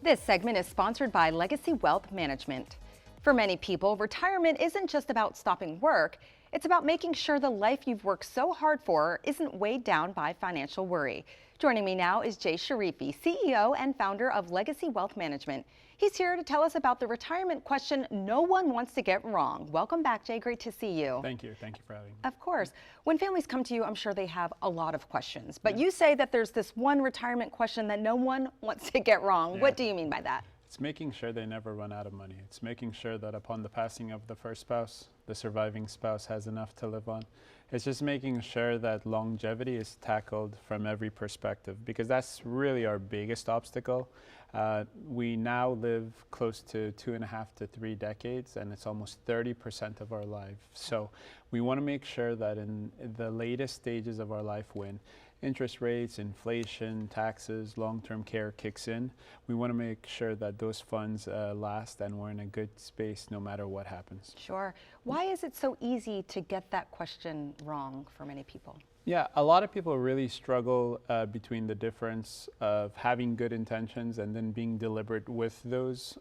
This segment is sponsored by Legacy Wealth Management. For many people, retirement isn't just about stopping work, it's about making sure the life you've worked so hard for isn't weighed down by financial worry. Joining me now is Jay Sharifi, CEO and founder of Legacy Wealth Management. He's here to tell us about the retirement question no one wants to get wrong. Welcome back, Jay. Great to see you. Thank you. Thank you for having me. Of course. When families come to you, I'm sure they have a lot of questions. But you say that there's this one retirement question that no one wants to get wrong. What do you mean by that? It's making sure they never run out of money. It's making sure that upon the passing of the first spouse, the surviving spouse has enough to live on. It's just making sure that longevity is tackled from every perspective, because that's really our biggest obstacle. We now live close to 2.5 to 3 decades, and it's almost 30% of our life. So we want to make sure that in the latest stages of our life, when interest rates, inflation, taxes, long-term care kicks in, we want to make sure that those funds last and we're in a good space no matter what happens. Sure. Why is it so easy to get that question wrong for many people? Yeah, a lot of people really struggle between the difference of having good intentions and then being deliberate with those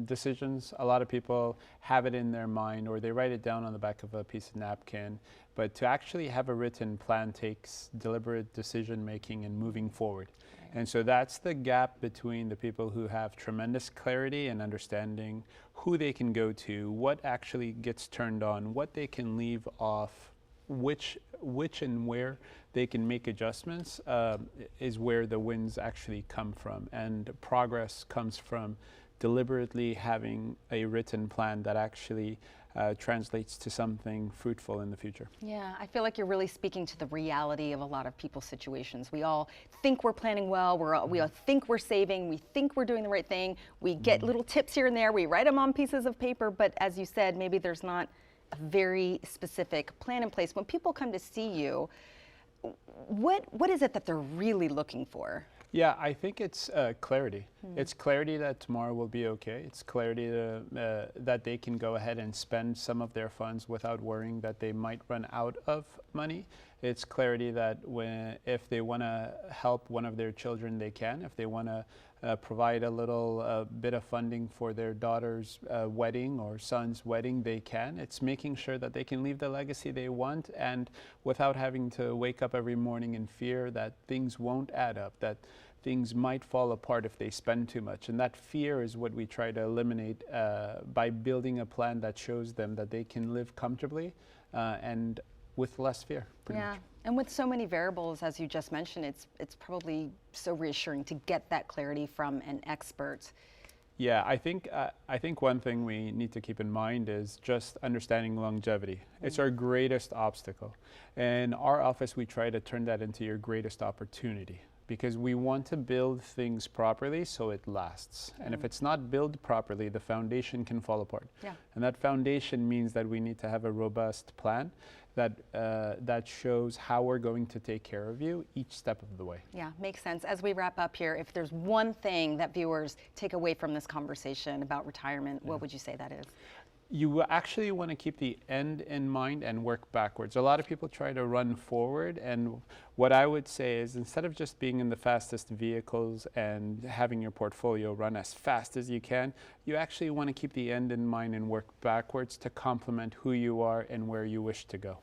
decisions. A lot of people have it in their mind or they write it down on the back of a piece of napkin, but to actually have a written plan takes deliberate decision making and moving forward. And so that's the gap between the people who have tremendous clarity and understanding who they can go to, what actually gets turned on, what they can leave off, which and where they can make adjustments is where the wins actually come from. And progress comes from deliberately having a written plan that actually translates to something fruitful in the future. Yeah, I feel like you're really speaking to the reality of a lot of people's situations. We all think we're planning well, we all think we're saving, we think we're doing the right thing, we get little tips here and there, we write them on pieces of paper, but as you said, maybe there's not a very specific plan in place. When people come to see you, what is it that they're really looking for? Yeah, I think it's clarity. It's clarity that tomorrow will be okay. It's clarity that they can go ahead and spend some of their funds without worrying that they might run out of money. It's clarity that if they want to help one of their children, they can. If they want to provide a little bit of funding for their daughter's wedding or son's wedding, they can. It's making sure that they can leave the legacy they want and without having to wake up every morning in fear that things won't add up, that things might fall apart if they spend too much. And that fear is what we try to eliminate by building a plan that shows them that they can live comfortably and with less fear. Yeah, and with so many variables, as you just mentioned, it's probably so reassuring to get that clarity from an expert. Yeah, I think one thing we need to keep in mind is just understanding longevity. It's our greatest obstacle. In our office, we try to turn that into your greatest opportunity, because we want to build things properly so it lasts. And if it's not built properly, the foundation can fall apart. Yeah. And that foundation means that we need to have a robust plan that shows how we're going to take care of you each step of the way. Yeah, makes sense. As we wrap up here, if there's one thing that viewers take away from this conversation about retirement, what would you say that is? You actually want to keep the end in mind and work backwards. A lot of people try to run forward, and what I would say is, instead of just being in the fastest vehicles and having your portfolio run as fast as you can, you actually want to keep the end in mind and work backwards to complement who you are and where you wish to go.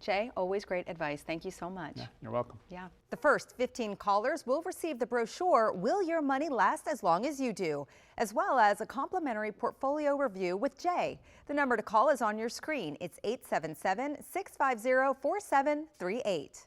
Jay, always great advice. Thank you so much. Yeah, you're welcome. Yeah. The first 15 callers will receive the brochure, Will Your Money Last as Long as You Do?, as well as a complimentary portfolio review with Jay. The number to call is on your screen. It's 877-650-4738.